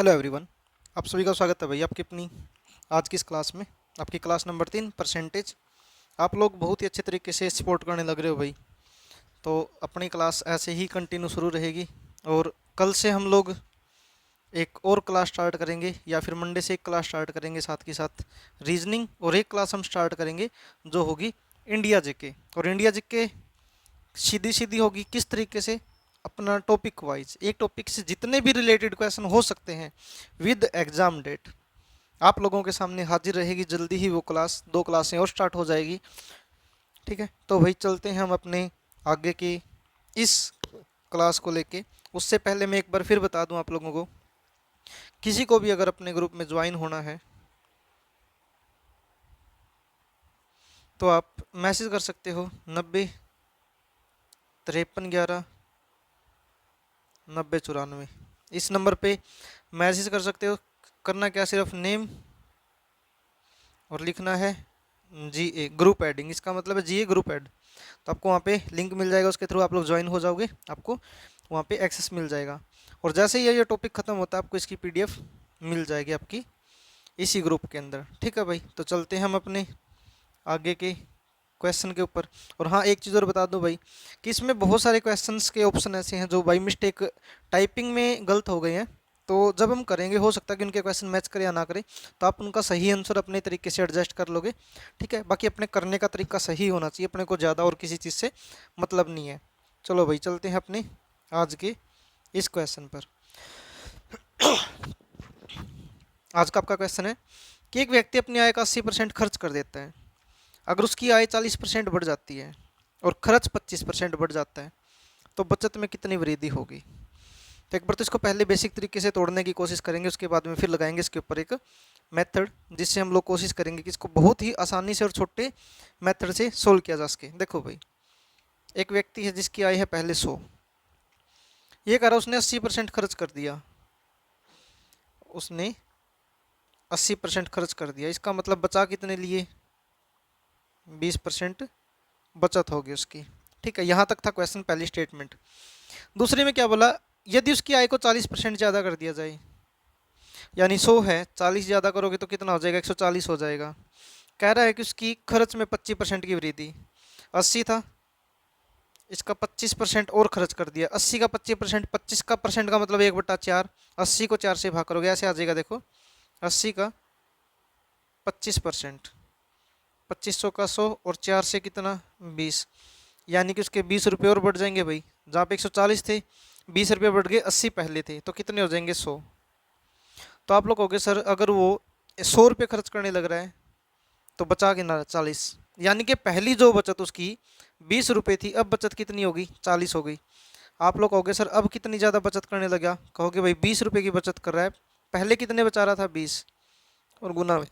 Hello everyone. आप सभी का स्वागत है भाई आपकी अपनी आज की इस क्लास में। आपकी क्लास नंबर 3 परसेंटेज। आप लोग बहुत ही अच्छे तरीके से सपोर्ट करने लग रहे हो भाई। तो अपनी क्लास ऐसे ही कंटिन्यू शुरू रहेगी और कल से हम लोग एक और क्लास स्टार्ट करेंगे या फिर मंडे से एक क्लास स्टार्ट करेंगे साथ के साथ रीजनिंग, और एक क्लास हम स्टार्ट करेंगे जो होगी इंडिया जीके। और इंडिया जीके सीधी सीधी होगी किस तरीके से, अपना टॉपिक वाइज एक टॉपिक से जितने भी रिलेटेड क्वेश्चन हो सकते हैं विद एग्जाम डेट आप लोगों के सामने हाजिर रहेगी जल्दी ही। वो क्लास 2 क्लासें और स्टार्ट हो जाएगी। ठीक है, तो भाई चलते हैं हम अपने आगे की इस क्लास को लेके। उससे पहले मैं एक बार फिर बता दूं आप लोगों को, किसी को भी अगर अपने ग्रुप में ज्वाइन होना है तो आप मैसेज कर सकते हो 90 53 11 90 94। इस नंबर पे मैसेज कर सकते हो। करना क्या, सिर्फ नेम और लिखना है GA ग्रुप एडिंग। इसका मतलब है GA ग्रुप एड। तो आपको वहाँ पे लिंक मिल जाएगा, उसके थ्रू आप लोग ज्वाइन हो जाओगे, आपको वहाँ पे एक्सेस मिल जाएगा। और जैसे ही ये टॉपिक ख़त्म होता है आपको इसकी PDF मिल जाएगी आपकी इसी ग्रुप के अंदर। ठीक है भाई, तो चलते हैं हम अपने आगे के क्वेश्चन के ऊपर। और हाँ, एक चीज़ और बता दूं भाई कि इसमें बहुत सारे क्वेश्चंस के ऑप्शन ऐसे हैं जो बाई मिस्टेक टाइपिंग में गलत हो गए हैं। तो जब हम करेंगे हो सकता है कि उनके क्वेश्चन मैच करे या ना करे, तो आप उनका सही आंसर अपने तरीके से एडजस्ट कर लोगे। ठीक है, बाकी अपने करने का तरीका सही होना चाहिए, अपने को ज़्यादा और किसी चीज़ से मतलब नहीं है। चलो भाई चलते हैं अपने आज के इस क्वेश्चन पर। आज का आपका क्वेश्चन है कि एक व्यक्ति अपनी आय का 80% खर्च कर देता है। अगर उसकी आय 40% बढ़ जाती है और खर्च 25% बढ़ जाता है तो बचत में कितनी वृद्धि होगी। तो एक बार तो इसको पहले बेसिक तरीके से तोड़ने की कोशिश करेंगे, उसके बाद में फिर लगाएंगे इसके ऊपर एक मेथड, जिससे हम लोग कोशिश करेंगे कि इसको बहुत ही आसानी से और छोटे मेथड से सोल्व किया जा सके। देखो भाई, एक व्यक्ति है जिसकी आय है पहले 100, ये कह रहा उसने 80% खर्च कर दिया। उसने 80% खर्च कर दिया, इसका मतलब बचा कितने लिए, 20% बचत होगी उसकी। ठीक है, यहाँ तक था क्वेश्चन, पहली स्टेटमेंट। दूसरे में क्या बोला, यदि उसकी आय को 40% ज़्यादा कर दिया जाए, यानी 100 है, 40 ज़्यादा करोगे तो कितना हो जाएगा, 140 हो जाएगा। कह रहा है कि उसकी खर्च में 25% की वृद्धि, 80 था, इसका 25% और खर्च कर दिया। 80 का 25%, 25 का परसेंट का मतलब 1/4, 80 को 4 से भाग करोगे ऐसे आ जाएगा। देखो 80 का 25%, 2500 का 100 और 4 से कितना 20, यानी कि उसके 20 रुपये और बढ़ जाएंगे भाई। जहाँ पे 140 थे, 20 रुपये बढ़ गए, 80 पहले थे, तो कितने हो जाएंगे 100। तो आप लोग कहोगे सर अगर वो 100 रुपये खर्च करने लग रहा है तो बचा कितना 40, यानी कि पहली जो बचत उसकी 20 रुपये थी, अब बचत कितनी होगी 40 हो गई। आप लोग कहोगे सर अब कितनी ज़्यादा बचत करने लगा, कहोगे भाई 20 रुपये की बचत कर रहा है, पहले कितने बचा रहा था 20 और गुना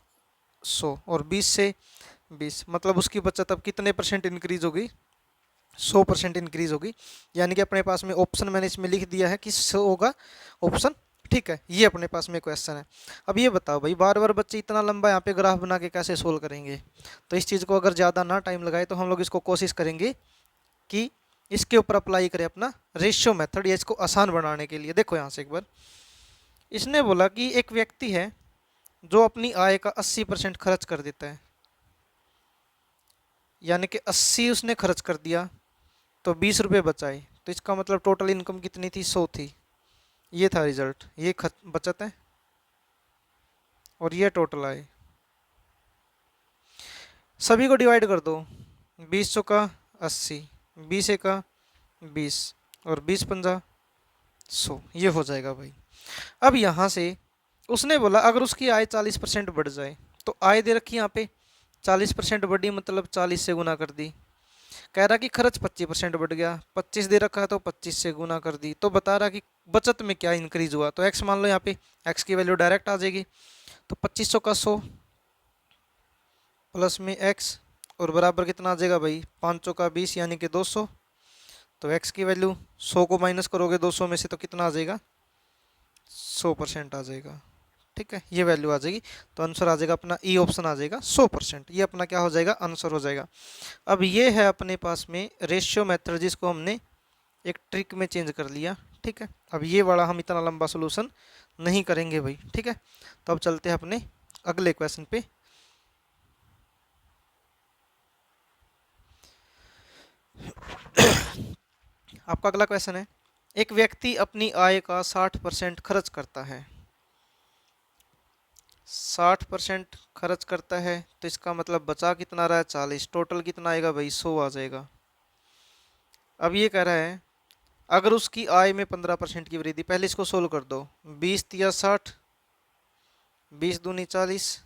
100 और 20 से 20, मतलब उसकी बचत अब कितने परसेंट इंक्रीज होगी, 100% इंक्रीज होगी। यानी कि अपने पास में ऑप्शन मैंने इसमें लिख दिया है कि 100 होगा ऑप्शन। ठीक है, ये अपने पास में क्वेश्चन है। अब ये बताओ भाई, बार बार बच्चे इतना लंबा यहाँ पे ग्राफ बना के कैसे सोल्व करेंगे। तो इस चीज़ को अगर ज़्यादा ना टाइम लगाए तो हम लोग इसको कोशिश करेंगे कि इसके ऊपर अप्लाई करें अपना रेशियो मेथड, या इसको आसान बनाने के लिए। देखो यहाँ से एक बार, इसने बोला कि एक व्यक्ति है जो अपनी आय का 80% खर्च कर देता है, यानी कि 80 उसने खर्च कर दिया तो 20 रुपये बचाए, तो इसका मतलब टोटल इनकम कितनी थी, 100 थी। ये था रिजल्ट, ये बचत है और ये टोटल आए। सभी को डिवाइड कर दो, 20 चौका 80, 20 एका 20 और 20 पंजा 100, ये हो जाएगा भाई। अब यहाँ से उसने बोला अगर उसकी आय 40% बढ़ जाए, तो आय दे रखी यहाँ पे 40% बढ़ी, मतलब 40 से गुना कर दी। कह रहा कि खर्च 25% बढ़ गया, 25 दे रखा है तो 25 से गुना कर दी। तो बता रहा कि बचत में क्या इंक्रीज हुआ, तो x मान लो, यहाँ पे x की वैल्यू डायरेक्ट आ जाएगी। तो 2500 का 100 प्लस में x और बराबर कितना आ जाएगा भाई, 500 का 20 यानी कि 200। तो x की वैल्यू 100 को माइनस करोगे 200 में से तो कितना आ जाएगा, 100% आ जाएगा। ठीक है, ये वैल्यू आ जाएगी, तो आंसर आ जाएगा अपना ई ऑप्शन आ जाएगा 100%। ये अपना क्या हो जाएगा, आंसर हो जाएगा। अब ये है अपने पास में रेशियो मेथड, जिसको हमने एक ट्रिक में चेंज कर लिया। ठीक है, अब ये वाला हम इतना लंबा सोल्यूशन नहीं करेंगे भाई। ठीक है, तो अब चलते हैं अपने अगले क्वेश्चन पे। आपका अगला क्वेश्चन है, एक व्यक्ति अपनी आय का 60% खर्च करता है। 60% खर्च करता है तो इसका मतलब बचा कितना रहा है 40, टोटल कितना आएगा भाई 100 आ जाएगा। अब ये कह रहा है अगर उसकी आय में 15% की वृद्धि, पहले इसको सोल्व कर दो, 20 तिया 60, 20 दूनी 40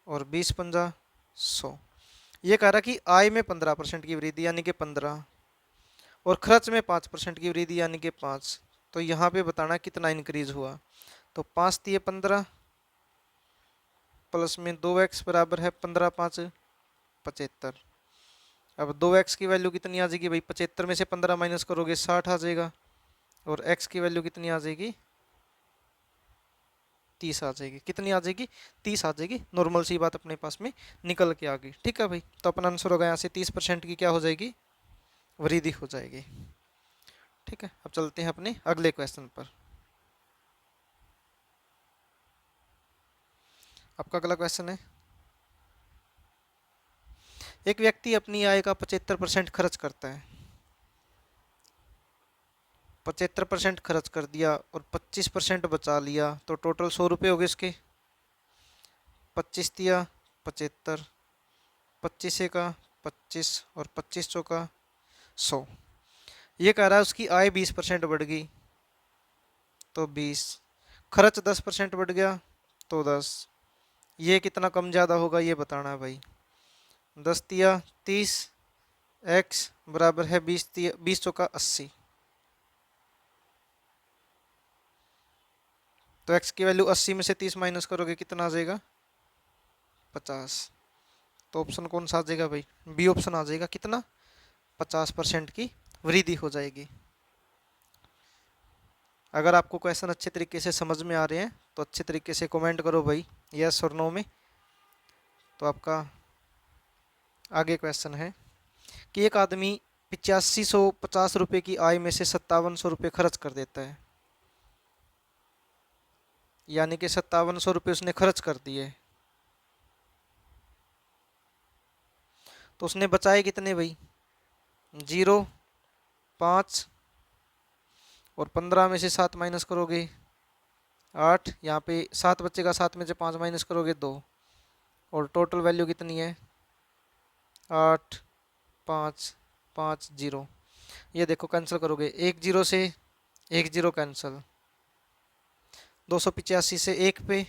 और 20 पंजा 100। ये कह रहा कि आय में 15% की वृद्धि यानी कि 15 और खर्च में 5% की वृद्धि यानी कि 5। तो यहाँ पे बताना कितना इंक्रीज हुआ। तो 5 तिये 15 प्लस में 2x बराबर है 15 5 75। अब 2x की वैल्यू कितनी आ जाएगी भाई, 75 में से 15 माइनस करोगे 60 आ जाएगा और x की वैल्यू कितनी आ जाएगी 30 आ जाएगी। कितनी आ जाएगी 30 आ जाएगी। नॉर्मल सी बात अपने पास में निकल के आ गई। ठीक है भाई, तो अपना आंसर होगा यहाँ से 30% की क्या हो जाएगी, वृद्धि हो जाएगी। ठीक है, अब चलते हैं अपने अगले क्वेश्चन पर। आपका अगला क्वेश्चन है, एक व्यक्ति अपनी आय का 75% खर्च करता है। 75% खर्च कर दिया और 25% बचा लिया तो टोटल 100 रुपये हो गए इसके। 25 दिया 75, 25 का 25 और 25 चौका 100। ये कह रहा है उसकी आय 20% बढ़ गई तो 20, खर्च 10% बढ़ गया तो 10। ये कितना कम ज़्यादा होगा ये बताना है भाई। 10 दिया 30, x बराबर है 20 दिया 20 चौका 80। तो x की वैल्यू 80 में से 30 माइनस करोगे कितना आ जाएगा 50। तो ऑप्शन कौन सा आ जाएगा भाई, बी ऑप्शन आ जाएगा। कितना 50% की वृद्धि हो जाएगी। अगर आपको क्वेश्चन अच्छे तरीके से समझ में आ रहे हैं तो अच्छे तरीके से कमेंट करो भाई, यस और नो में। तो आपका आगे क्वेश्चन है कि एक आदमी 8550 रुपये की आय में से 5700 रुपये खर्च कर देता है, यानी कि 5700 रुपये उसने खर्च कर दिए। तो उसने बचाए कितने भाई, 0, 5 और 15 में से 7 माइनस करोगे 8। यहाँ पे 7 बचेगा, 7 में से 5 माइनस करोगे 2 और टोटल वैल्यू कितनी है 8 5 5 0। ये देखो कैंसिल करोगे, 1 0 से 1 0 कैंसिल, 285 से 1 पे,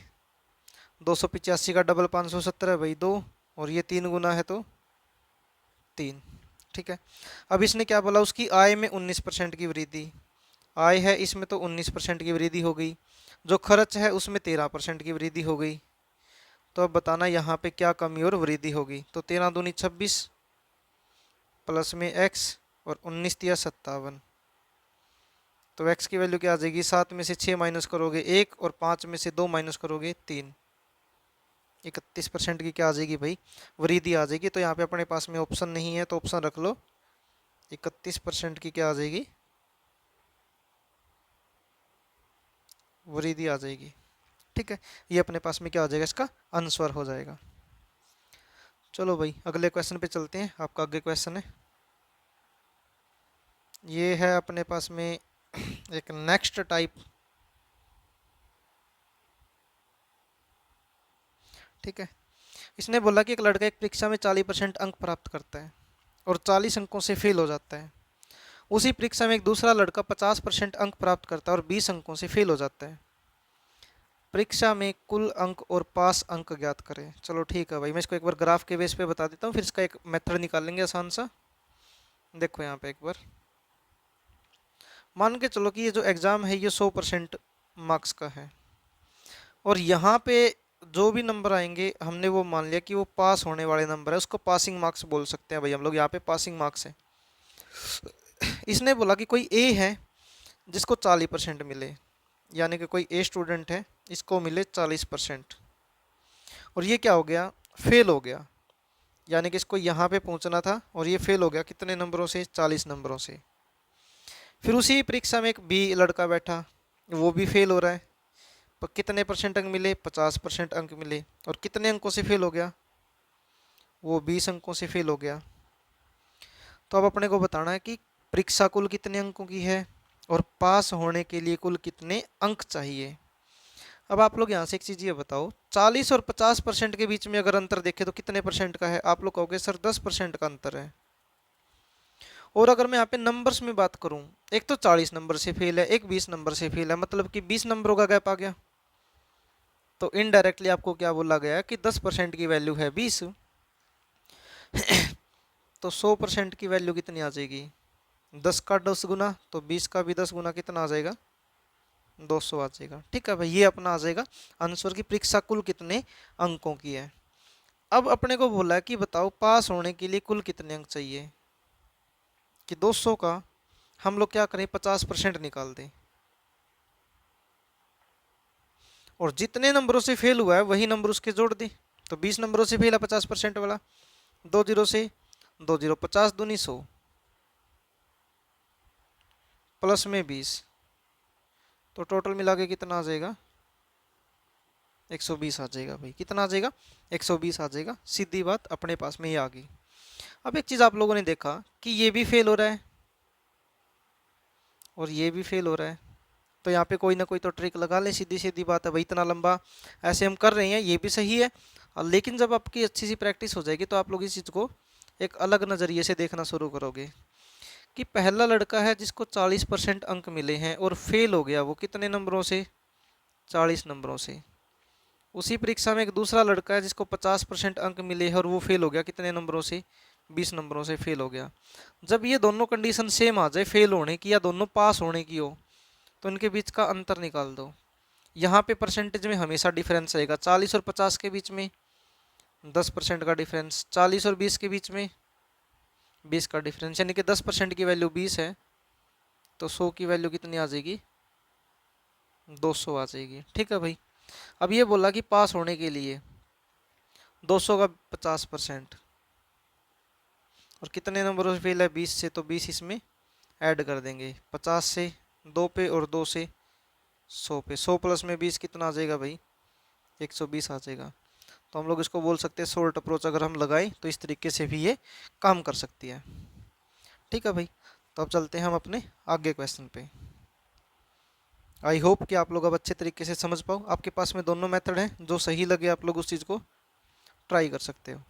285 का डबल 570 है भाई 2 और ये 3 गुना है तो 3। ठीक है, अब इसने क्या बोला उसकी आय में 19% की वृद्धि। आय है इसमें तो 19% की वृद्धि हो गई, जो खर्च है उसमें 13% की वृद्धि हो गई। तो अब बताना यहाँ पे क्या कमी और वृद्धि होगी। तो 13 दूनी 26 प्लस में x और 19 दिया 57। तो x की वैल्यू क्या आ जाएगी, 7 में से 6 माइनस करोगे 1 और 5 में से 2 माइनस करोगे 3। 31% की क्या आ जाएगी भाई, वृद्धि आ जाएगी। तो यहाँ पे अपने पास में ऑप्शन नहीं है तो ऑप्शन रख लो, 31% की क्या आ जाएगी, वृद्धि आ जाएगी। ठीक है, ये अपने पास में क्या हो जाएगा, इसका आंसर हो जाएगा। चलो भाई अगले क्वेश्चन पे चलते हैं। आपका अगले क्वेश्चन है, ये है अपने पास में एक नेक्स्ट टाइप। ठीक है, इसने बोला कि एक लड़का एक परीक्षा में 40% अंक प्राप्त करता है और 40 अंकों से फेल हो जाता है। उसी परीक्षा में एक दूसरा लड़का 50% अंक प्राप्त करता है और 20 अंकों से फेल हो जाता है। परीक्षा में कुल अंक और पास अंक ज्ञात करें। चलो ठीक है भाई, मैं इसको एक बार ग्राफ के बेस पे बता देता हूँ, फिर इसका एक मेथड निकालेंगे आसान सा। देखो यहाँ पे एक बार मान के चलो कि ये जो एग्ज़ाम है ये 100% मार्क्स का है और यहाँ पे जो भी नंबर आएंगे हमने वो मान लिया कि वो पास होने वाले नंबर है, उसको पासिंग मार्क्स बोल सकते हैं भाई हम लोग। यहाँ पे पासिंग मार्क्स है। इसने बोला कि कोई ए है जिसको 40% मिले, यानी कि कोई ए स्टूडेंट है इसको मिले 40% और ये क्या हो गया, फेल हो गया, यानी कि इसको यहाँ पे पहुँचना था और ये फेल हो गया कितने नंबरों से, 40 नंबरों से। फिर उसी परीक्षा में एक बी लड़का बैठा, वो भी फेल हो रहा है तो कितने परसेंट अंक मिले? 50% अंक मिले। और कितने अंकों से फेल हो गया? वो 20 अंकों से फेल हो गया। तो अब अपने को बताना है कि परीक्षा कुल कितने अंकों की है और पास होने के लिए कुल कितने अंक चाहिए। अब आप लोग यहाँ से एक चीज़ ये बताओ, 40 और 50% के बीच में अगर अंतर देखें तो कितने परसेंट का है? आप लोग कहोगे सर 10% का अंतर है। और अगर मैं यहाँ पे नंबर्स में बात करूँ, एक तो 40 नंबर से फेल है, एक 20 नंबर से फेल है, मतलब कि 20 नंबरों का गैप आ गया। तो इनडायरेक्टली आपको क्या बोला गया कि 10% की वैल्यू है 20, तो 100% की वैल्यू कितनी आ जाएगी? 10 का 10 गुना, तो 20 का भी 10 गुना, कितना आ जाएगा? 200 आ जाएगा। ठीक है भाई, ये अपना आ जाएगा आंसर की परीक्षा कुल कितने अंकों की है। अब अपने को बोला है कि बताओ पास होने के लिए कुल कितने अंक चाहिए, कि 200 का हम लोग क्या करें, 50% निकाल दें, और जितने नंबरों से फेल हुआ है वही नंबर उसके जोड़ दें। तो 20 नंबरों से फेल है 50% वाला, 2 जीरो से 2 जीरो 50 दूनी 100, प्लस में 20, तो टोटल मिला के कितना आ जाएगा? 120 आ जाएगा भाई। कितना आ जाएगा? 120 आ जाएगा। सीधी बात अपने पास में ही आ गई। अब एक चीज आप लोगों ने देखा कि ये भी फेल हो रहा है और ये भी फेल हो रहा है, तो यहाँ पे कोई ना कोई तो ट्रिक लगा ले। सीधी सीधी बात है भाई, इतना लंबा ऐसे हम कर रहे हैं, ये भी सही है। लेकिन जब आपकी अच्छी सी प्रैक्टिस हो जाएगी तो आप लोग इस चीज़ को एक अलग नज़रिए से देखना शुरू करोगे कि पहला लड़का है जिसको 40% अंक मिले हैं और फेल हो गया, वो कितने नंबरों से? 40 नंबरों से। उसी परीक्षा में एक दूसरा लड़का है जिसको 50% अंक मिले हैं और वो फेल हो गया, कितने नंबरों से? 20 नंबरों से फेल हो गया। जब ये दोनों कंडीशन सेम आ जाए, फेल होने की या दोनों पास होने की हो, तो इनके बीच का अंतर निकाल दो। यहाँ पे परसेंटेज में हमेशा डिफरेंस रहेगा। 40 और 50 के बीच में 10% का डिफरेंस, 40 और 20 के बीच में 20 का डिफरेंस, यानी कि 10% की वैल्यू 20 है, तो 100 की वैल्यू कितनी आ जाएगी? 200 आ जाएगी। ठीक है भाई। अब ये बोला कि पास होने के लिए 200 का 50%, और कितने नंबरों से फेल है? 20 से, तो 20 इसमें ऐड कर देंगे, 50 से 2 पे और 2 से 100 पे, 100 प्लस में 20 कितना आ जाएगा भाई? 120 आ जाएगा। तो हम लोग इसको बोल सकते हैं शॉर्ट अप्रोच अगर हम लगाएं तो इस तरीके से भी ये काम कर सकती है। ठीक है भाई। तो अब चलते हैं हम अपने आगे क्वेश्चन पे। आई होप कि आप लोग अब अच्छे तरीके से समझ पाओ। आपके पास में दोनों मेथड हैं, जो सही लगे आप लोग उस चीज़ को ट्राई कर सकते हो।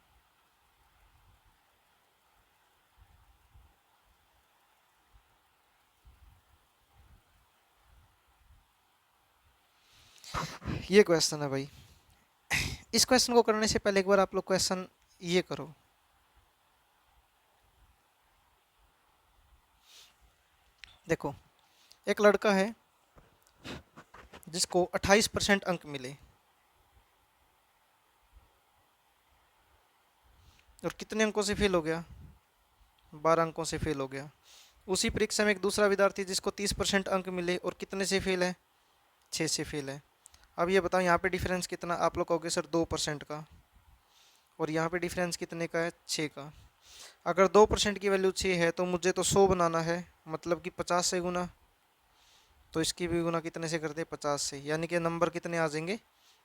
ये क्वेश्चन है भाई। इस क्वेश्चन को करने से पहले एक बार आप लोग क्वेश्चन ये करो, देखो एक लड़का है जिसको 28% अंक मिले और कितने अंकों से फेल हो गया? 12 अंकों से फेल हो गया। उसी परीक्षा में एक दूसरा विद्यार्थी जिसको 30% अंक मिले और कितने से फेल है? 6 से फेल है। अब ये बताओ यहाँ पे डिफरेंस कितना? आप लोग कहोगे सर 2% का, और यहाँ पे डिफरेंस कितने का है? 6 का। अगर 2% की वैल्यू 6 है तो मुझे तो 100 बनाना है, मतलब कि 50 से गुना, तो इसकी भी गुना कितने से करते? 50 से, यानी कि नंबर कितने आ जाएंगे?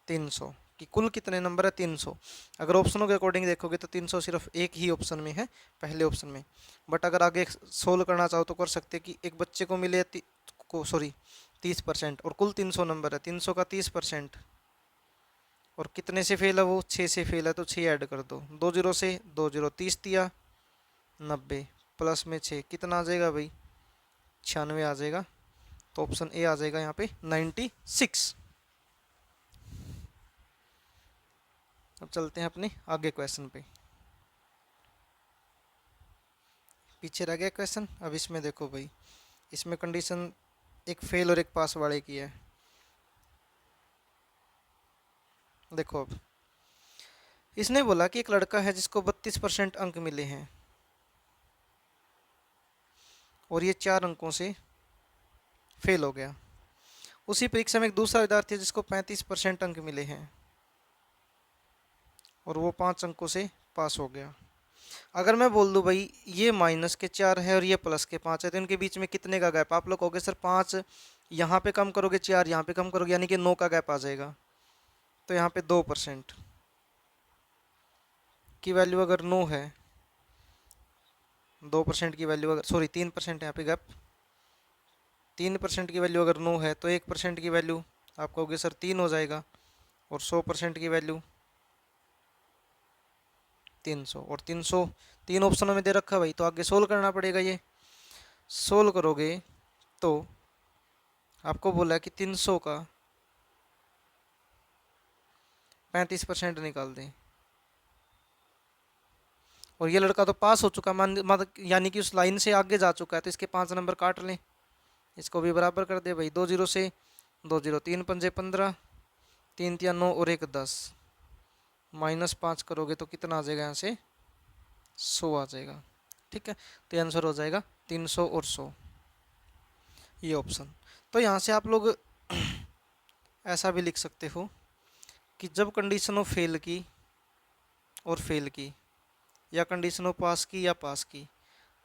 300। कि कुल कितने नंबर है? 300। अगर ऑप्शनों के अकॉर्डिंग देखोगे तो 300 सिर्फ एक ही ऑप्शन में है, पहले ऑप्शन में। बट अगर आगे सोल्व करना चाहो तो कर सकते कि एक बच्चे को मिले को सॉरी 30% और कुल 300 नंबर है, 300 का 30%, और कितने से फेल है वो? 6 से फेल है, तो 6 ऐड कर दो, 2 जीरो से 2 जीरो 30 दिया 90, प्लस में 6 कितना आ जाएगा भाई? 96 आ जाएगा। तो ऑप्शन ए आ जाएगा यहाँ पे 96। अब चलते हैं अपने आगे क्वेश्चन पे। पीछे रह गया क्वेश्चन। अब इसमें देखो भाई, इसमें कंडीशन एक फेल और एक पास वाले की है। देखो अब इसने बोला कि एक लड़का है जिसको 32% अंक मिले हैं और ये 4 अंकों से फेल हो गया। उसी परीक्षा में एक दूसरा विद्यार्थी है जिसको 35% अंक मिले हैं और वो 5 अंकों से पास हो गया। अगर मैं बोल दूं भाई ये -4 है और ये +5 है, तो इनके बीच में कितने का गैप? आप लोग कहोगे सर 5 यहाँ पे कम करोगे 4, यहाँ पे कम करोगे, यानी कि 9 का गैप आ जाएगा। तो यहाँ पे 2% की वैल्यू अगर 9 है, 2% की वैल्यू अगर, सॉरी 3% यहाँ पे गैप, 3% की वैल्यू अगर 9 है तो 1% की वैल्यू आप कहोगे सर 3 हो जाएगा, और 100% की वैल्यू 300, और 300 तीन ऑप्शनों में दे रखा है भाई, तो आगे सोल्व करना पड़ेगा। ये सोल्व करोगे तो आपको बोला कि 300 का 35% निकाल दें, और ये लड़का तो पास हो चुका, मान यानी कि उस लाइन से आगे जा चुका है, तो इसके 5 नंबर काट लें, इसको भी बराबर कर दे भाई। 2 जीरो से 2 जीरो, 3 पंजे 15, 3 तिया 9 और 1 10, -5 करोगे तो कितना आ जाएगा, यहाँ से 100 आ जाएगा। ठीक है, तो आंसर हो जाएगा 300 और 100, ये ऑप्शन। तो यहाँ से आप लोग ऐसा भी लिख सकते हो कि जब कंडीशन हो फेल की और फेल की, या कंडीशन हो पास की या पास की,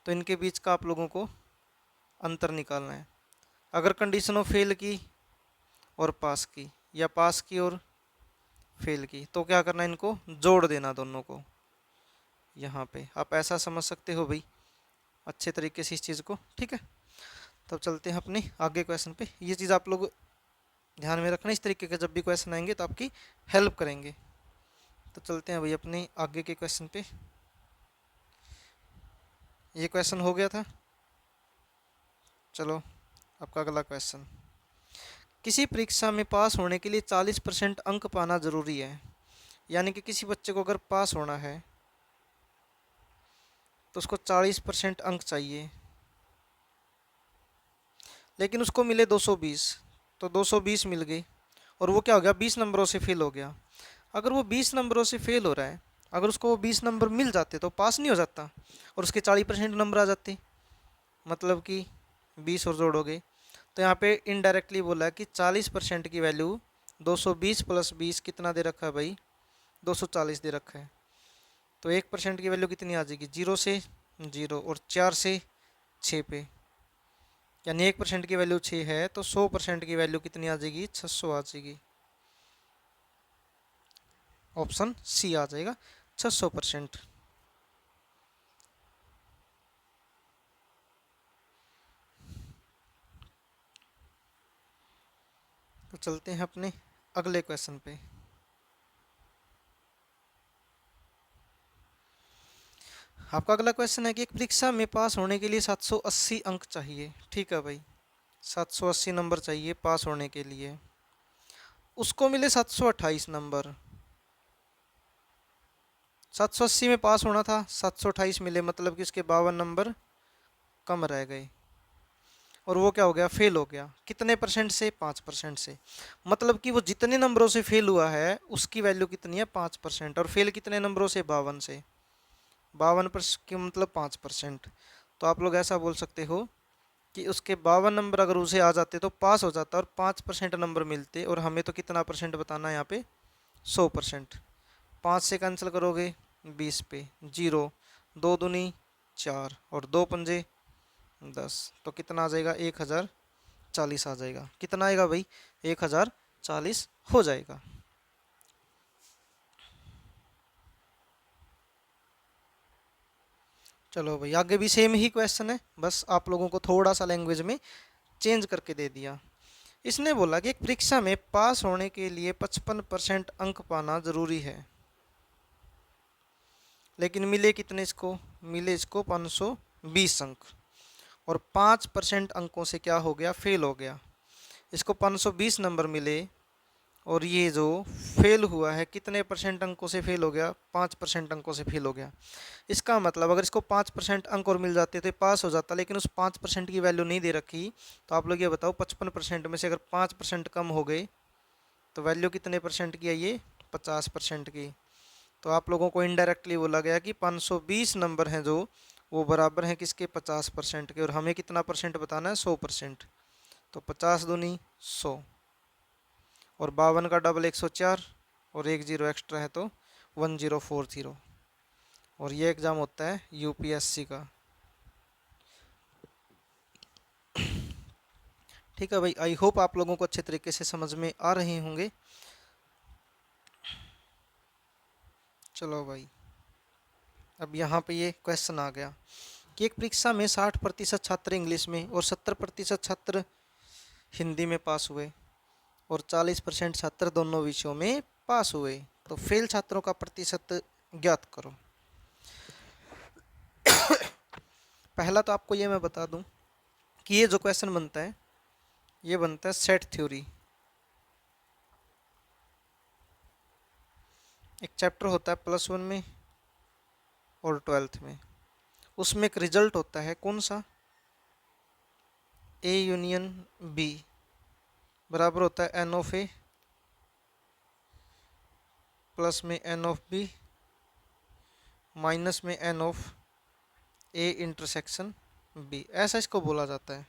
तो इनके बीच का आप लोगों को अंतर निकालना है। अगर कंडीशन हो फेल की और पास की, या पास की और फेल की, तो क्या करना है, इनको जोड़ देना दोनों को। यहाँ पे आप ऐसा समझ सकते हो भाई अच्छे तरीके से इस चीज़ को। ठीक है, तब चलते हैं अपने आगे क्वेश्चन पे। ये चीज़ आप लोग ध्यान में रखना, इस तरीके के जब भी क्वेश्चन आएंगे तो आपकी हेल्प करेंगे। तो चलते हैं भाई अपने आगे के क्वेश्चन पे। ये क्वेश्चन हो गया था, चलो आपका अगला क्वेश्चन। किसी परीक्षा में पास होने के लिए 40% अंक पाना जरूरी है, यानी कि किसी बच्चे को अगर पास होना है तो उसको 40% अंक चाहिए, लेकिन उसको मिले 220, तो 220 मिल गए, और वो क्या हो गया, 20 नंबरों से फेल हो गया। अगर वो 20 नंबरों से फेल हो रहा है, अगर उसको वो 20 नंबर मिल जाते तो पास नहीं हो जाता, और उसके 40% नंबर आ जाते, मतलब कि 20 और जोड़ोगे। तो यहाँ पे इनडायरेक्टली बोला है कि 40% की वैल्यू 220 + 20 कितना दे रखा है भाई, 240 दे रखा है। तो 1% की वैल्यू कितनी आ जाएगी, 0 से 0 और 4 से 6 पे, यानी 1% की वैल्यू 6 है, तो 100% की वैल्यू कितनी आ जाएगी, 600 आ जाएगी। ऑप्शन सी आ जाएगा 600%। तो चलते हैं अपने अगले क्वेश्चन पे। आपका अगला क्वेश्चन है कि एक परीक्षा में पास होने के लिए 780 अंक चाहिए। ठीक है भाई, 780 नंबर चाहिए पास होने के लिए, उसको मिले 728 नंबर। 780 में पास होना था, 728 मिले, मतलब कि उसके 52 नंबर कम रह गए, और वो क्या हो गया, फेल हो गया। कितने परसेंट से, 5% से, मतलब कि वो जितने नंबरों से फेल हुआ है उसकी वैल्यू कितनी है, 5%, और फेल कितने नंबरों से, 52 से, 52% की मतलब 5%। तो आप लोग ऐसा बोल सकते हो कि उसके 52 नंबर अगर उसे आ जाते तो पास हो जाता, और 5% नंबर मिलते, और हमें तो कितना परसेंट बताना है यहाँ पे, 100%। 5 से कैंसिल करोगे 20 पे, 0, 2 दूनी 4 और 2 पंजे 10, तो कितना आ जाएगा, 1040 आ जाएगा। कितना आएगा भाई, 1040 हो जाएगा। चलो भाई, आगे भी सेम ही क्वेश्चन है, बस आप लोगों को थोड़ा सा लैंग्वेज में चेंज करके दे दिया। इसने बोला कि एक परीक्षा में पास होने के लिए 55% अंक पाना जरूरी है, लेकिन मिले कितने इसको, मिले इसको 520 अंक, और 5% अंकों से क्या हो गया, फेल हो गया। इसको 520 नंबर मिले, और ये जो फेल हुआ है कितने परसेंट अंकों से फेल हो गया, 5% अंकों से फेल हो गया। इसका मतलब अगर इसको 5% अंक और मिल जाते तो पास हो जाता, लेकिन उस 5% की वैल्यू नहीं दे रखी। तो आप लोग ये बताओ, 55% में से अगर 5% कम हो गए तो वैल्यू कितने परसेंट की है, ये 50% की। तो आप लोगों को इनडायरेक्टली बोला गया कि 520 नंबर हैं जो, वो बराबर हैं किसके, 50% के, और हमें कितना परसेंट बताना है, 100%। तो 50 दूनी 100, और 52 का डबल 104, और 1 जीरो एक्स्ट्रा है तो 1040। और ये एग्ज़ाम होता है यूपीएससी का। ठीक है भाई, आई होप आप लोगों को अच्छे तरीके से समझ में आ रहे होंगे। चलो भाई, अब यहाँ पे ये क्वेश्चन आ गया कि एक परीक्षा में 60% छात्र इंग्लिश में और 70% छात्र हिंदी में पास हुए और 40% छात्र दोनों विषयों में पास हुए, तो फेल छात्रों का प्रतिशत ज्ञात करो। पहला तो आपको ये मैं बता दूं कि ये जो क्वेश्चन बनता है ये बनता है सेट थ्योरी। एक चैप्टर होता है +1 में और 12th में, उसमें एक रिजल्ट होता है कौन सा, ए यूनियन बी बराबर होता है एन ऑफ ए प्लस में एन ऑफ बी माइनस में n of A intersection B, ऐसा इसको बोला जाता है।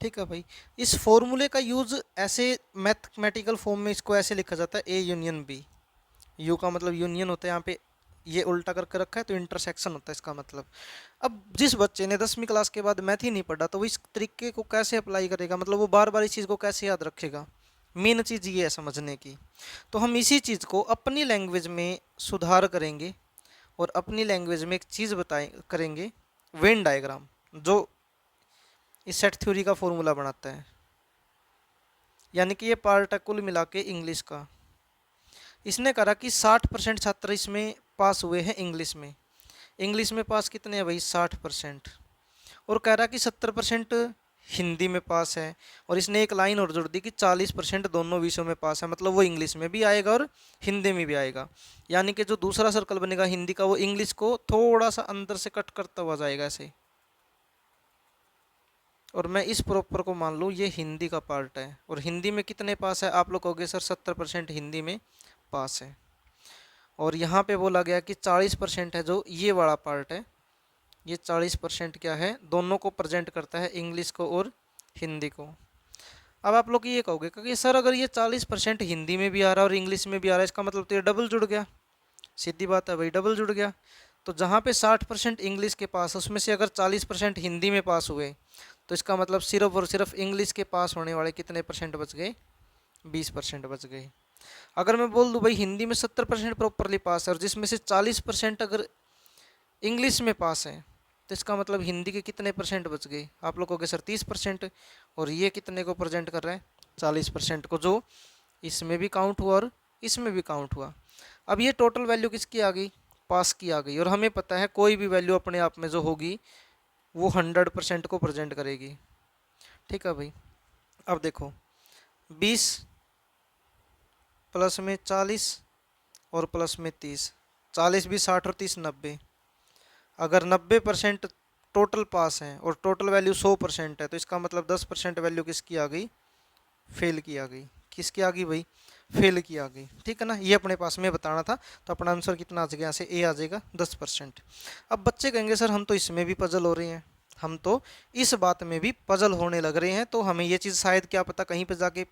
ठीक है भाई, इस फॉर्मूले का यूज ऐसे मैथमेटिकल फॉर्म में इसको ऐसे लिखा जाता है ए यूनियन बी। यू का मतलब यूनियन होता है, यहाँ पे ये उल्टा करके रखा है तो इंटरसेक्शन होता है इसका मतलब। अब जिस बच्चे ने 10वीं क्लास के बाद मैथ ही नहीं पढ़ा तो वो इस तरीके को कैसे अप्लाई करेगा, मतलब वो बार बार इस चीज़ को कैसे याद रखेगा। मेन चीज़ ये है समझने की। तो हम इसी चीज़ को अपनी लैंग्वेज में सुधार करेंगे और अपनी लैंग्वेज में एक चीज़ बताएं करेंगे, वेन डायग्राम, जो इस सेट थ्योरी का फॉर्मूला बनाता है। यानी कि ये पार्ट है कुल मिला के इंग्लिश का। इसने कहा कि 60% छात्र इसमें पास हुए हैं इंग्लिश में। इंग्लिश में पास कितने हैं भाई, 60%। और कह रहा कि 70% हिंदी में पास है, और इसने एक लाइन और जोड़ दी कि 40% दोनों विषयों में पास है, मतलब वो इंग्लिश में भी आएगा और हिंदी में भी आएगा। यानी कि जो दूसरा सर्कल बनेगा हिंदी का वो इंग्लिश को थोड़ा सा अंदर से कट करता हुआ जाएगा ऐसे। और मैं इस प्रॉपर को मान लूँ ये हिंदी का पार्ट है, और हिंदी में कितने पास है, आप लोग कहोगे सर 70% हिंदी में पास है। और यहाँ पे बोला गया कि 40% है जो ये वाला पार्ट है, ये 40% क्या है, दोनों को प्रेजेंट करता है, इंग्लिश को और हिंदी को। अब आप लोग ये कहोगे कि सर अगर ये 40% हिंदी में भी आ रहा है और इंग्लिश में भी आ रहा है, इसका मतलब तो ये डबल जुड़ गया। सीधी बात है भाई, डबल जुड़ गया। तो जहाँ पे 60% इंग्लिश के पास, उसमें से अगर 40% हिंदी में पास हुए तो इसका मतलब सिर्फ और सिर्फ इंग्लिश के पास होने वाले कितने परसेंट बच गए, 20% बच गए। अगर मैं बोल दूं भाई हिंदी में 70% प्रॉपरली पास है और जिसमें से 40% अगर इंग्लिश में पास है, तो इसका मतलब हिंदी के कितने परसेंट बच गए, आप लोगों के सर 30%। और ये कितने को प्रेजेंट कर रहा है, 40% को, जो इसमें भी काउंट हुआ और इसमें भी काउंट हुआ। अब ये टोटल वैल्यू किसकी आ गई, पास की आ गई। और हमें पता है कोई भी वैल्यू अपने आप में जो होगी वो 100% को प्रेजेंट करेगी। ठीक है भाई, अब देखो 20 प्लस में 40 और प्लस में 30, 40 भी 60 और 30 90। अगर 90% टोटल पास हैं और टोटल वैल्यू 100% है, तो इसका मतलब 10% वैल्यू किसकी आ गई, फेल की आ गई। किसकी आ गई भाई, फेल की आ गई। ठीक है ना, ये अपने पास में बताना था। तो अपना आंसर कितना आ जाएगा, यहाँ से ए आ जाएगा 10%। अब बच्चे कहेंगे सर हम तो इसमें भी पजल हो रहे हैं, हम तो इस बात में भी पजल होने लग रहे हैं, तो हमें ये चीज़ शायद क्या पता कहीं पे जाके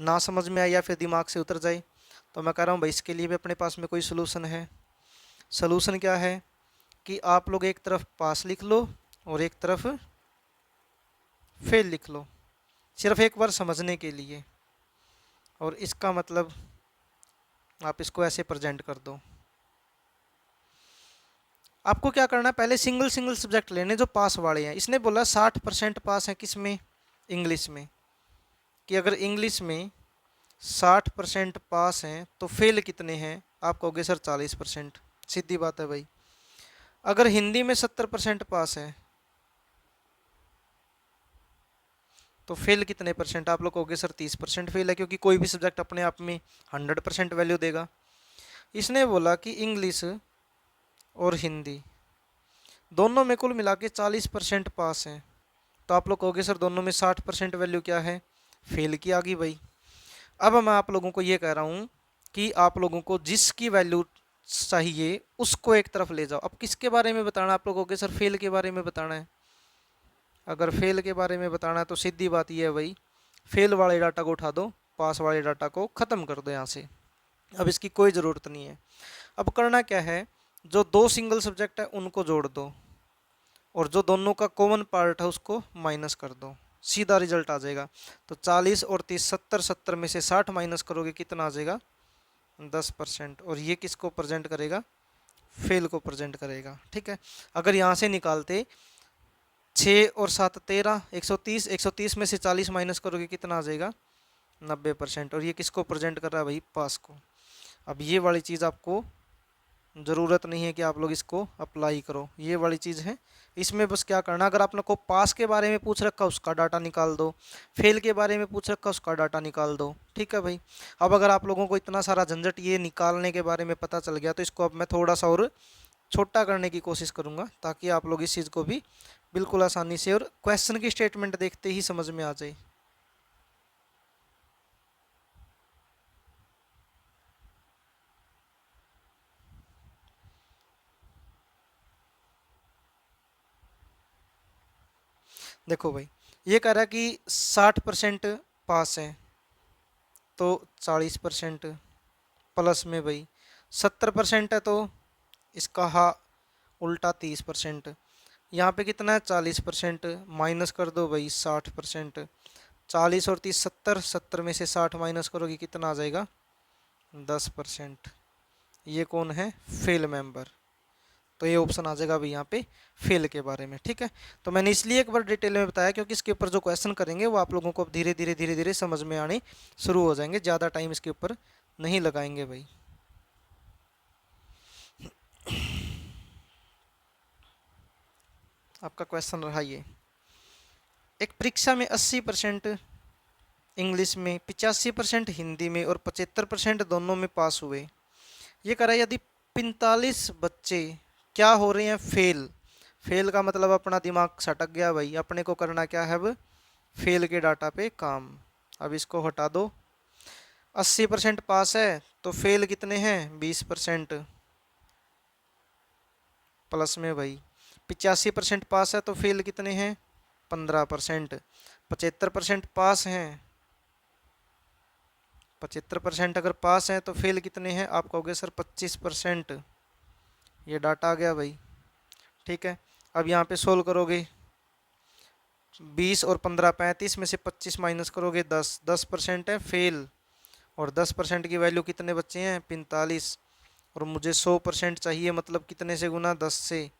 ना समझ में आए या फिर दिमाग से उतर जाए। तो मैं कह रहा हूँ भाई इसके लिए भी अपने पास में कोई सोलूशन है। सोलूशन क्या है कि आप लोग एक तरफ पास लिख लो और एक तरफ फेल लिख लो, सिर्फ एक बार समझने के लिए। और इसका मतलब आप इसको ऐसे प्रेजेंट कर दो। आपको क्या करना है, पहले सिंगल सिंगल सब्जेक्ट लेने जो पास वाले हैं। इसने बोला 60% पास है किस में, इंग्लिश में, कि अगर इंग्लिश में 60% पास हैं तो फेल कितने हैं, आप कहोगे सर 40%। सीधी बात है भाई। अगर हिंदी में 70% पास है तो फेल कितने परसेंट, आप लोग कहोगे सर 30% फेल है, क्योंकि कोई भी सब्जेक्ट अपने आप में 100% वैल्यू देगा। इसने बोला कि इंग्लिश और हिंदी दोनों में कुल मिला के 40% पास हैं, तो आप लोग कहोगे सर दोनों में 60% वैल्यू क्या है, फेल की आ गई भाई। अब मैं आप लोगों को ये कह रहा हूँ कि आप लोगों को जिसकी वैल्यू चाहिए उसको एक तरफ ले जाओ। अब किसके बारे में बताना, आप लोगों के सर फेल के बारे में बताना है। अगर फेल के बारे में बताना है तो सीधी बात ये है भाई, फेल वाले डाटा को उठा दो, पास वाले डाटा को ख़त्म कर दो यहाँ से। अब इसकी कोई ज़रूरत नहीं है। अब करना क्या है, जो दो सिंगल सब्जेक्ट है उनको जोड़ दो और जो दोनों का कॉमन पार्ट है उसको माइनस कर दो। सीधा रिजल्ट आ जाएगा। तो 40 और 30 70, 70 में से 60 माइनस करोगे कितना आ जाएगा 10%। और ये किसको प्रेजेंट करेगा, फेल को प्रेजेंट करेगा। ठीक है, अगर यहाँ से निकालते 6 और 7 13, 130, 130 में से 40 माइनस करोगे कितना आ जाएगा 90%। और ये किसको प्रेजेंट कर रहा है भाई, पास को। अब ये वाली चीज़ आपको ज़रूरत नहीं है कि आप लोग इसको अप्लाई करो, ये वाली चीज़ है। इसमें बस क्या करना, अगर आपने को पास के बारे में पूछ रखा उसका डाटा निकाल दो, फेल के बारे में पूछ रखा उसका डाटा निकाल दो। ठीक है भाई। अब अगर आप लोगों को इतना सारा झंझट ये निकालने के बारे में पता चल गया, तो इसको अब मैं थोड़ा सा और छोटा करने की कोशिश करूँगा, ताकि आप लोग इस चीज़ को भी बिल्कुल आसानी से और क्वेश्चन की स्टेटमेंट देखते ही समझ में आ जाए। देखो भाई, ये कह रहा है कि 60% पास है, तो 40% प्लस में भाई 70% है, तो इसका हा उल्टा 30%। यहाँ पे कितना है 40%, माइनस कर दो भाई 60%। 40 और 30 70, 70 में से 60 माइनस करोगे कितना आ जाएगा 10%। ये कौन है, फेल मेंबर। तो ये ऑप्शन आ जाएगा भाई यहाँ पे फेल के बारे में। ठीक है, तो मैंने इसलिए एक बार डिटेल में बताया क्योंकि इसके ऊपर जो क्वेश्चन करेंगे वो आप लोगों को अब धीरे धीरे धीरे धीरे समझ में आने शुरू हो जाएंगे, ज़्यादा टाइम इसके ऊपर नहीं लगाएंगे भाई। आपका क्वेश्चन रहा ये, एक परीक्षा में 80% इंग्लिश में, 85% हिंदी में और 75% दोनों में पास हुए। ये कह रहा है यदि 45 बच्चे क्या हो रहे हैं, फेल। फेल का मतलब अपना दिमाग सटक गया भाई, अपने को करना क्या है अब, फेल के डाटा पे काम। अब इसको हटा दो, 80% पास है तो फेल कितने हैं 20%, प्लस में भाई 85% पास है तो फेल कितने हैं 15%। 75% पास हैं, 75% अगर पास हैं तो फेल कितने हैं, आप कहोगे सर 25%। ये डाटा आ गया भाई। ठीक है, अब यहाँ पे सोल्व करोगे, 20 और 15 35 में से 25 माइनस करोगे 10, 10% है फेल। और 10% की वैल्यू कितने बच्चे हैं 45, और मुझे 100% चाहिए, मतलब कितने से गुना 10 से,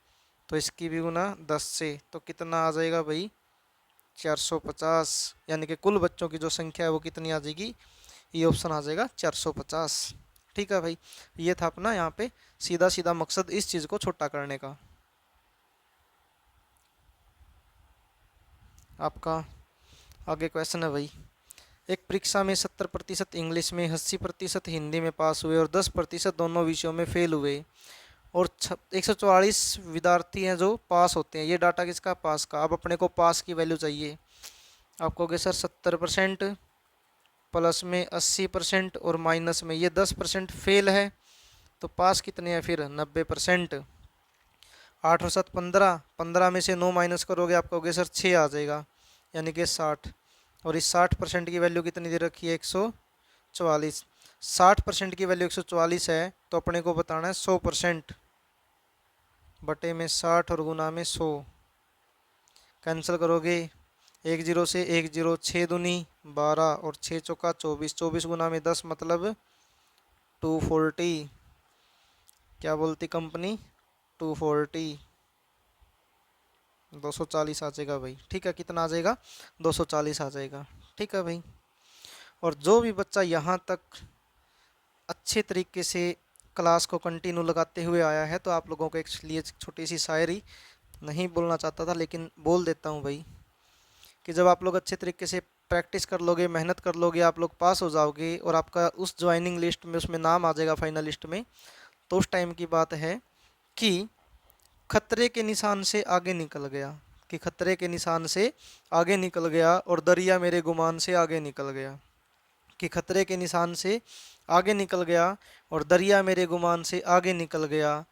तो इसकी भी गुना 10 से, तो कितना आ जाएगा भाई 450। यानी कि कुल बच्चों की जो संख्या है वो कितनी आ जाएगी, ये ऑप्शन आ जाएगा 450। ठीक है भाई, ये था अपना यहाँ पे सीधा सीधा मकसद इस चीज़ को छोटा करने का। आपका आगे क्वेश्चन है भाई, एक परीक्षा में 70% इंग्लिश में, 80% हिंदी में पास हुए और 10% दोनों विषयों में फेल हुए, और 144 विद्यार्थी हैं जो पास होते हैं। ये डाटा किसका, पास का। अब अपने को पास की वैल्यू चाहिए, आप कहोगे सर 70%, प्लस में 80% और माइनस में ये 10% फेल है, तो पास कितने हैं फिर 90%। 8 और 7 15, 15 में से 9 माइनस करोगे आप कहोगे सर 6 आ जाएगा, यानी कि 60। और इस 60% की वैल्यू कितनी दे रखी है 144। 60% की वैल्यू 144 है, तो अपने को बताना है 100% बटे में 60 और गुना में 100। कैंसिल करोगे, एक जीरो से एक जीरो, 6 दूनी 12 और 6 चौका 24, 24 गुना में 10 मतलब 240। क्या बोलती कंपनी 240, 240 आ जाएगा भाई। ठीक है, कितना आ जाएगा 240 आ जाएगा। ठीक है भाई, और जो भी बच्चा यहाँ तक अच्छे तरीके से क्लास को कंटिन्यू लगाते हुए आया है, तो आप लोगों को एक लिए छोटी सी शायरी नहीं बोलना चाहता था लेकिन बोल देता हूँ भाई, कि जब आप लोग अच्छे तरीके से प्रैक्टिस कर लोगे, मेहनत कर लोगे, आप लोग पास हो जाओगे और आपका उस ज्वाइनिंग लिस्ट में उसमें नाम आ जाएगा फाइनल लिस्ट में, तो उस टाइम की बात है कि खतरे के निशान से आगे निकल गया, कि खतरे के निशान से आगे निकल गया और दरिया मेरे गुमान से आगे निकल गया, कि खतरे के निशान से आगे निकल गया और दरिया मेरे गुमान से आगे निकल गया,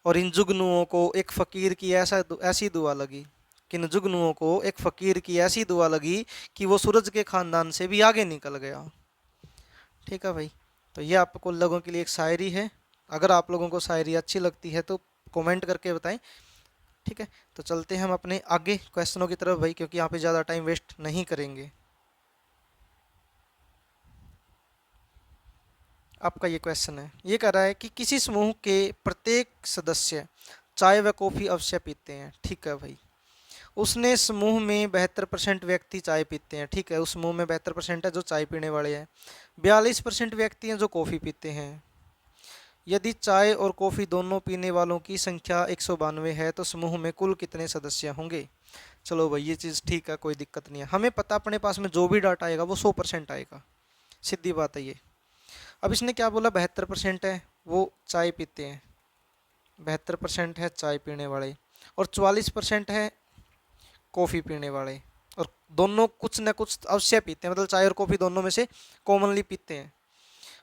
और इन जुगनुओं को एक फ़कीर की ऐसी दुआ लगी, कि इन जुगनुओं को एक फ़कीर की ऐसी दुआ लगी कि वो सूरज के ख़ानदान से भी आगे निकल गया। ठीक है भाई, तो ये आपको लोगों के लिए एक शायरी है। अगर आप लोगों को शायरी अच्छी लगती है तो कमेंट करके बताएं, ठीक है, तो चलते हैं हम अपने आगे क्वेश्चनों की तरफ भाई, क्योंकि यहाँ पे ज़्यादा टाइम वेस्ट नहीं करेंगे। आपका ये क्वेश्चन है, ये कह रहा है कि किसी समूह के प्रत्येक सदस्य चाय व कॉफ़ी अवश्य पीते हैं। ठीक है भाई, उसने समूह में 72% व्यक्ति चाय पीते हैं। ठीक है, उस समूह में 72% है जो चाय पीने वाले हैं, 42% व्यक्ति हैं जो कॉफ़ी पीते हैं। यदि चाय और कॉफ़ी दोनों पीने वालों की संख्या 192 है तो समूह में कुल कितने सदस्य होंगे। चलो भाई ये चीज़ ठीक है, कोई दिक्कत नहीं है, हमें पता अपने पास में जो भी डाटा आएगा वो 100% आएगा, सीधी बात है ये। अब इसने क्या बोला, 72% है वो चाय पीते हैं, 72% है चाय पीने वाले, और 44% है कॉफ़ी पीने वाले, और दोनों कुछ ना कुछ अवश्य पीते हैं, मतलब चाय और कॉफ़ी दोनों में से कॉमनली पीते हैं।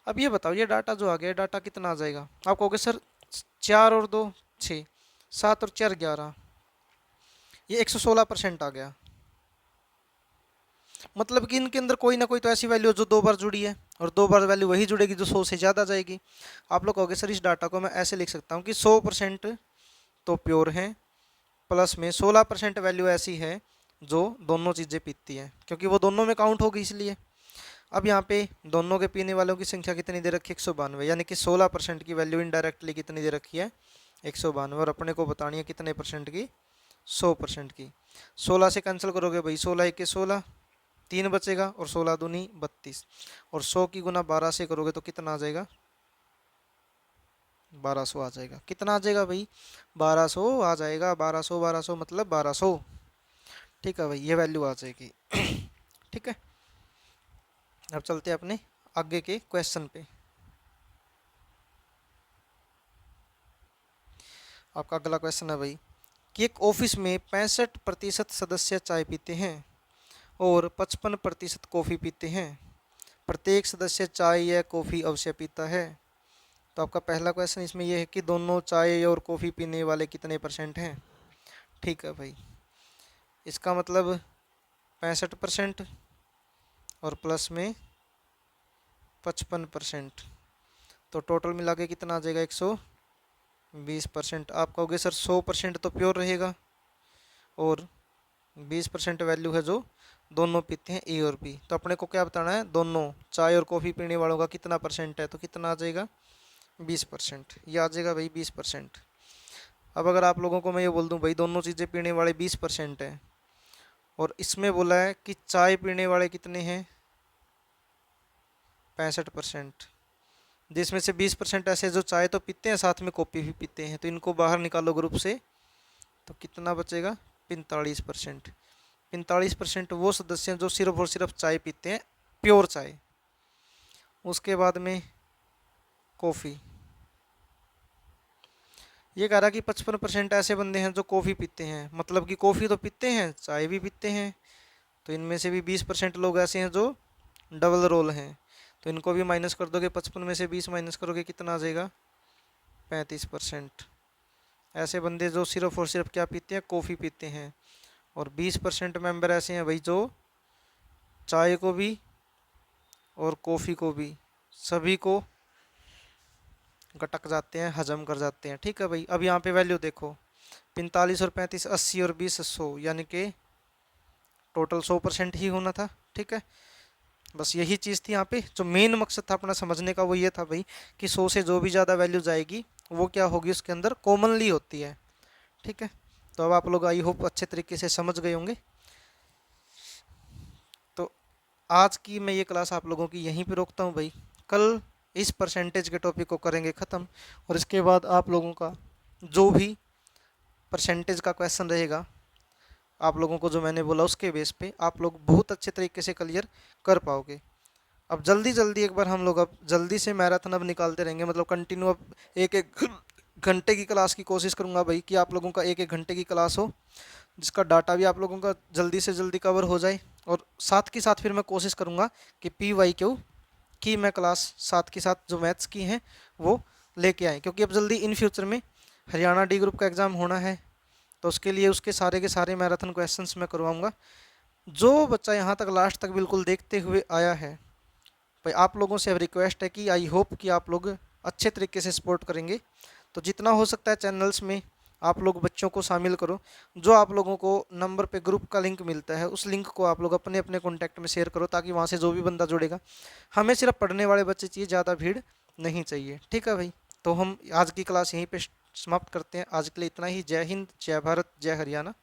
अब ये बताओ, ये डाटा जो आ गया, डाटा कितना आ जाएगा। आप कहोगे सर 4 और 2 6, 7 और 4 11, ये 116% आ गया। मतलब कि इनके अंदर कोई ना कोई तो ऐसी वैल्यू जो 2 बार जुड़ी है, और 2 बार वैल्यू वही जुड़ेगी जो 100 से ज़्यादा जाएगी। आप लोग कहोगे सर इस डाटा को मैं ऐसे लिख सकता हूँ कि 100% तो प्योर है, प्लस में 16% वैल्यू ऐसी है जो दोनों चीज़ें पीती हैं, क्योंकि वो दोनों में काउंट होगी इसलिए। अब यहाँ पे दोनों के पीने वालों की संख्या कितनी दे रखी है, 192, यानी कि 16% की वैल्यू इनडायरेक्टली कितनी दे रखी है, 192, और अपने को बतानी है कितने परसेंट की, 100% की। 16 से कैंसिल करोगे भाई, 16 1 16, 3 बचेगा, और 16 दूनी 32, और 100 की गुना 12 से करोगे तो कितना आ जाएगा, 1200 आ जाएगा। कितना आ जाएगा भाई, 1200 आ जाएगा, 1200 1200 मतलब 1200। ठीक है भाई, ये वैल्यू आ जाएगी। ठीक है, अब चलते हैं अपने आगे के क्वेश्चन पे। आपका अगला क्वेश्चन है भाई कि एक ऑफिस में 65% सदस्य चाय पीते हैं और 55% कॉफ़ी पीते हैं, प्रत्येक सदस्य चाय या कॉफ़ी अवश्य पीता है। तो आपका पहला क्वेश्चन इसमें यह है कि दोनों चाय और कॉफ़ी पीने वाले कितने परसेंट हैं। ठीक है भाई, इसका मतलब 65% और प्लस में 55%, तो टोटल मिला के कितना आ जाएगा, 120%। आप कहोगे सर 100% तो प्योर रहेगा, और 20% वैल्यू है जो दोनों पीते हैं, ए और बी। तो अपने को क्या बताना है, दोनों चाय और कॉफ़ी पीने वालों का कितना परसेंट है, तो कितना आ जाएगा, 20%। ये आ जाएगा भाई 20%। अब अगर आप लोगों को मैं ये बोल दूं भाई दोनों चीज़ें पीने वाले 20% हैं, और इसमें बोला है कि चाय पीने वाले कितने हैं, 65%, जिसमें से 20% ऐसे जो चाय तो पीते हैं साथ में कॉफ़ी भी पीते हैं, तो इनको बाहर निकालो ग्रुप से, तो कितना बचेगा, 45%। 45% वो सदस्य हैं जो सिर्फ और सिर्फ चाय पीते हैं, प्योर चाय। उसके बाद में कॉफ़ी, ये कह रहा कि 55% ऐसे बंदे हैं जो कॉफ़ी पीते हैं, मतलब कि कॉफ़ी तो पीते हैं चाय भी पीते हैं, तो इनमें से भी 20% लोग ऐसे हैं जो डबल रोल हैं, तो इनको भी माइनस कर दोगे, 55 में से 20 माइनस करोगे कितना आ जाएगा, 35%। ऐसे बंदे जो सिर्फ और सिर्फ क्या पीते हैं, कॉफ़ी पीते हैं, और 20% मेंबर ऐसे हैं भाई जो चाय को भी और कॉफ़ी को भी सभी को गटक जाते हैं, हजम कर जाते हैं। ठीक है भाई, अब यहाँ पे वैल्यू देखो, 45 और 35 80 और 20 100, यानी कि टोटल 100% ही होना था। ठीक है, बस यही चीज़ थी यहाँ पे, जो मेन मकसद था अपना समझने का वो ये था भाई कि 100 से जो भी ज़्यादा वैल्यू जाएगी वो क्या होगी, उसके अंदर कॉमनली होती है। ठीक है, तो अब आप लोग आई होप अच्छे तरीके से समझ गए होंगे। तो आज की मैं ये क्लास आप लोगों की यहीं पे रोकता हूँ भाई, कल इस परसेंटेज के टॉपिक को करेंगे ख़त्म, और इसके बाद आप लोगों का जो भी परसेंटेज का क्वेश्चन रहेगा, आप लोगों को जो मैंने बोला उसके बेस पे आप लोग बहुत अच्छे तरीके से क्लियर कर पाओगे। अब जल्दी जल्दी एक बार हम लोग अब जल्दी से मैराथन अब निकालते रहेंगे, मतलब कंटिन्यू अब एक एक घंटे की क्लास की कोशिश करूंगा भाई कि आप लोगों का एक एक घंटे की क्लास हो, जिसका डाटा भी आप लोगों का जल्दी से जल्दी कवर हो जाए, और साथ के साथ फिर मैं कोशिश करूंगा कि PYQ की मैं क्लास साथ के साथ जो मैथ्स की हैं वो लेके आए, क्योंकि अब जल्दी इन फ्यूचर में हरियाणा D ग्रुप का एग्ज़ाम होना है, तो उसके लिए उसके सारे के सारे मैराथन क्वेश्चंस मैं करवाऊंगा। जो बच्चा यहाँ तक लास्ट तक बिल्कुल देखते हुए आया है भाई, आप लोगों से अब रिक्वेस्ट है कि आई होप कि आप लोग अच्छे तरीके से सपोर्ट करेंगे। तो जितना हो सकता है चैनल्स में आप लोग बच्चों को शामिल करो। जो आप लोगों को नंबर पे ग्रुप का लिंक मिलता है उस लिंक को आप लोग अपने अपने कॉन्टैक्ट में शेयर करो, ताकि वहाँ से जो भी बंदा जुड़ेगा, हमें सिर्फ पढ़ने वाले बच्चे चाहिए, ज़्यादा भीड़ नहीं चाहिए। ठीक है भाई, तो हम आज की क्लास यहीं पे समाप्त करते हैं। आज के लिए इतना ही। जय हिंद, जय भारत, जय हरियाणा।